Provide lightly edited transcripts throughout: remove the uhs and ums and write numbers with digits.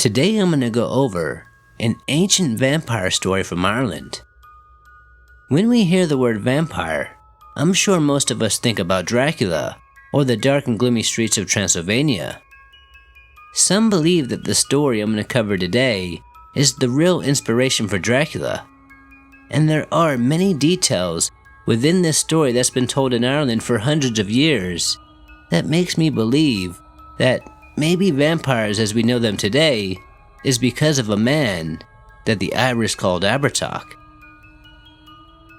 Today I'm going to go over an ancient vampire story from Ireland. When we hear the word vampire, I'm sure most of us think about Dracula or the dark and gloomy streets of Transylvania. Some believe that the story I'm going to cover today is the real inspiration for Dracula, and there are many details within this story that's been told in Ireland for hundreds of years that makes me believe that maybe vampires as we know them today is because of a man that the Irish called Abhartach.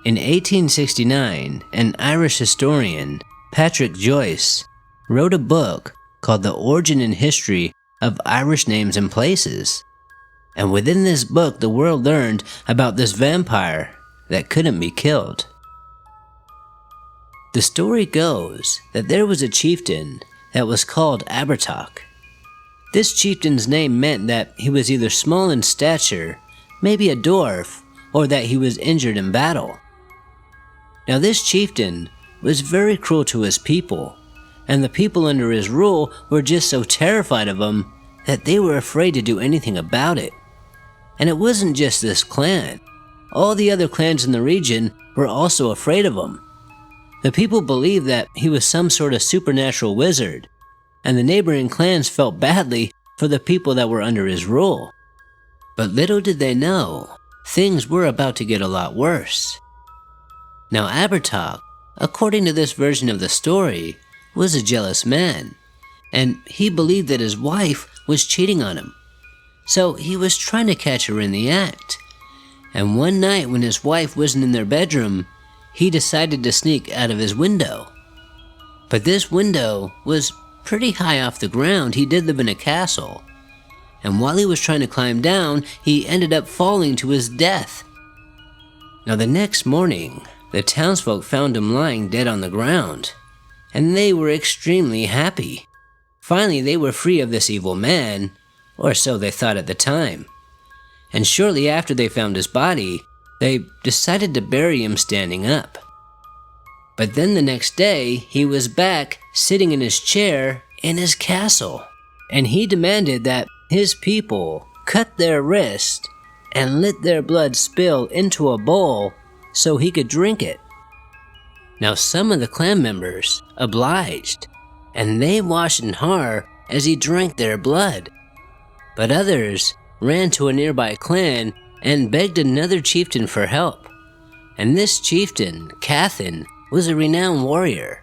In 1869, an Irish historian, Patrick Joyce, wrote a book called The Origin and History of Irish Names and Places. And within this book, the world learned about this vampire that couldn't be killed. The story goes that there was a chieftain that was called Abhartach. This chieftain's name meant that he was either small in stature, maybe a dwarf, or that he was injured in battle. Now this chieftain was very cruel to his people, and the people under his rule were just so terrified of him that they were afraid to do anything about it. And it wasn't just this clan. All the other clans in the region were also afraid of him. The people believed that he was some sort of supernatural wizard, and the neighboring clans felt badly for the people that were under his rule. But little did they know, things were about to get a lot worse. Now Abhartach, according to this version of the story, was a jealous man, and he believed that his wife was cheating on him. So he was trying to catch her in the act. And one night when his wife wasn't in their bedroom, he decided to sneak out of his window. But this window was pretty high off the ground. He did live in a castle. And while he was trying to climb down, he ended up falling to his death. Now the next morning, the townsfolk found him lying dead on the ground, and they were extremely happy. Finally, they were free of this evil man, or so they thought at the time. And shortly after they found his body, they decided to bury him standing up. But then the next day, he was back sitting in his chair in his castle, and he demanded that his people cut their wrist and let their blood spill into a bowl so he could drink it. Now some of the clan members obliged, and they watched in horror as he drank their blood. But others ran to a nearby clan and begged another chieftain for help. And this chieftain, Kathin, was a renowned warrior.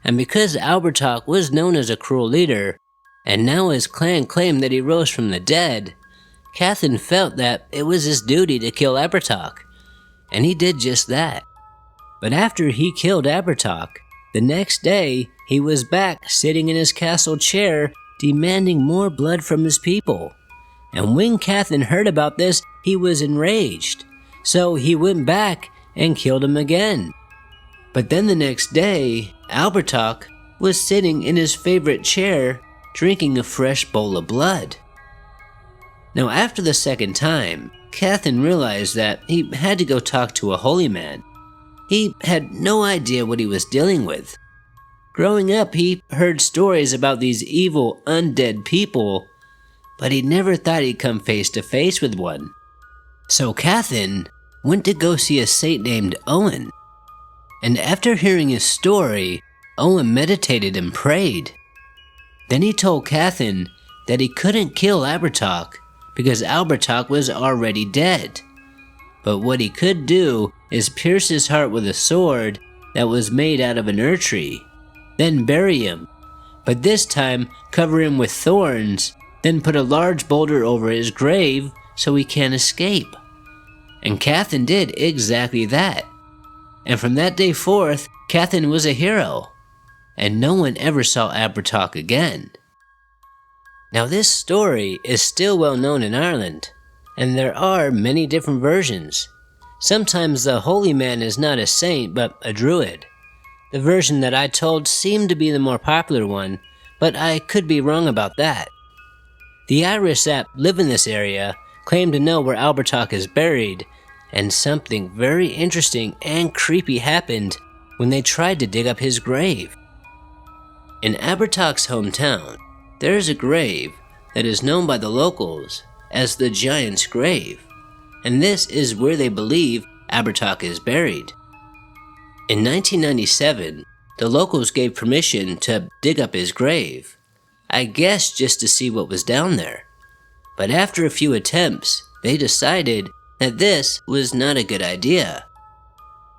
And because Abhartach was known as a cruel leader, and now his clan claimed that he rose from the dead, Kathin felt that it was his duty to kill Abhartach, and he did just that. But after he killed Abhartach, the next day he was back sitting in his castle chair demanding more blood from his people. And when Kathin heard about this, he was enraged, so he went back and killed him again. But then the next day, Abhartach was sitting in his favorite chair drinking a fresh bowl of blood. Now after the second time, Kathin realized that he had to go talk to a holy man. He had no idea what he was dealing with. Growing up, he heard stories about these evil, undead people, but he never thought he'd come face to face with one. So Kathin went to go see a saint named Owen. And after hearing his story, Owen meditated and prayed. Then he told Kathin that he couldn't kill Abhartach because Abhartach was already dead. But what he could do is pierce his heart with a sword that was made out of an ur tree, then bury him, but this time cover him with thorns, then put a large boulder over his grave so he can't escape. And Kathin did exactly that. And from that day forth, Kathin was a hero, and no one ever saw Abhartach again. Now this story is still well known in Ireland, and there are many different versions. Sometimes the holy man is not a saint but a druid. The version that I told seemed to be the more popular one, but I could be wrong about that. The Irish that live in this area claim to know where Abhartach is buried, and something very interesting and creepy happened when they tried to dig up his grave. In Abhartach's hometown, there is a grave that is known by the locals as the Giant's Grave, and this is where they believe Abhartach is buried. In 1997, the locals gave permission to dig up his grave, I guess just to see what was down there. But after a few attempts, they decided that this was not a good idea.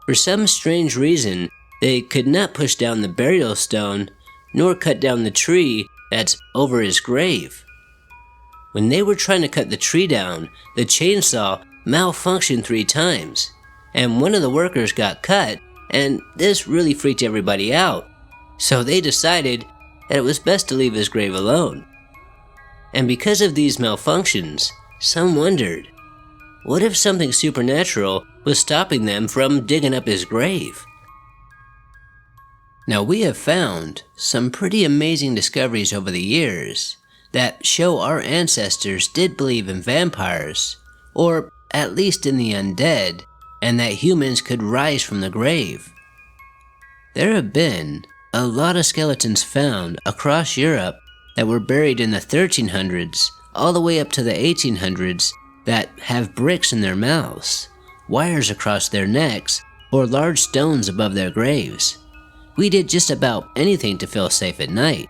For some strange reason, they could not push down the burial stone, nor cut down the tree that's over his grave. When they were trying to cut the tree down, the chainsaw malfunctioned 3 times, and one of the workers got cut, and this really freaked everybody out. So they decided that it was best to leave his grave alone. And because of these malfunctions, some wondered, what if something supernatural was stopping them from digging up his grave? Now, we have found some pretty amazing discoveries over the years that show our ancestors did believe in vampires, or at least in the undead, and that humans could rise from the grave. There have been a lot of skeletons found across Europe that were buried in the 1300s all the way up to the 1800s that have bricks in their mouths, wires across their necks, or large stones above their graves. We did just about anything to feel safe at night.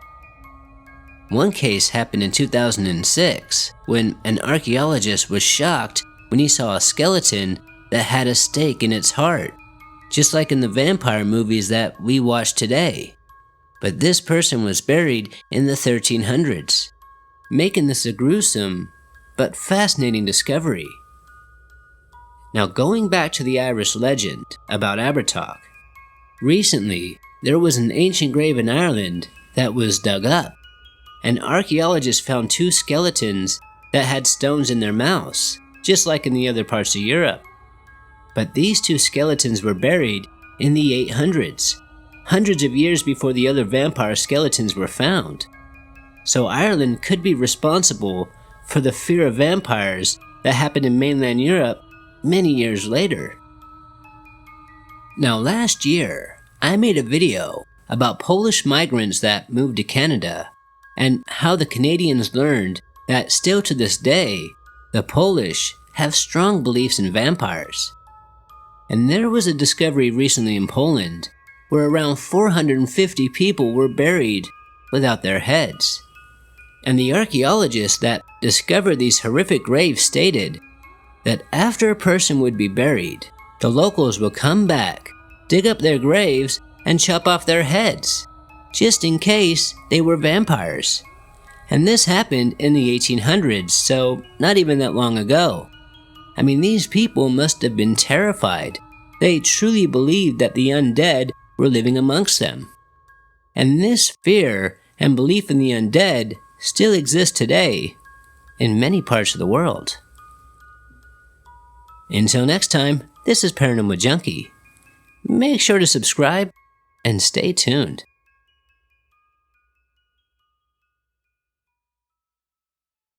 One case happened in 2006 when an archaeologist was shocked when he saw a skeleton that had a stake in its heart, just like in the vampire movies that we watch today. But this person was buried in the 1300s, making this a gruesome but fascinating discovery. Now, going back to the Irish legend about Abhartach, recently there was an ancient grave in Ireland that was dug up, and archaeologists found 2 skeletons that had stones in their mouths, just like in the other parts of Europe. But these 2 skeletons were buried in the 800s, hundreds of years before the other vampire skeletons were found. So Ireland could be responsible for the fear of vampires that happened in mainland Europe many years later. Now, last year, I made a video about Polish migrants that moved to Canada, and how the Canadians learned that still to this day, the Polish have strong beliefs in vampires. And there was a discovery recently in Poland where around 450 people were buried without their heads. And the archaeologists that discovered these horrific graves stated that after a person would be buried, the locals would come back, dig up their graves, and chop off their heads, just in case they were vampires. And this happened in the 1800s, so not even that long ago. I mean, these people must have been terrified. They truly believed that the undead were living amongst them. And this fear and belief in the undead still exists today in many parts of the world. Until next time, this is Paranormal Junkie. Make sure to subscribe and stay tuned.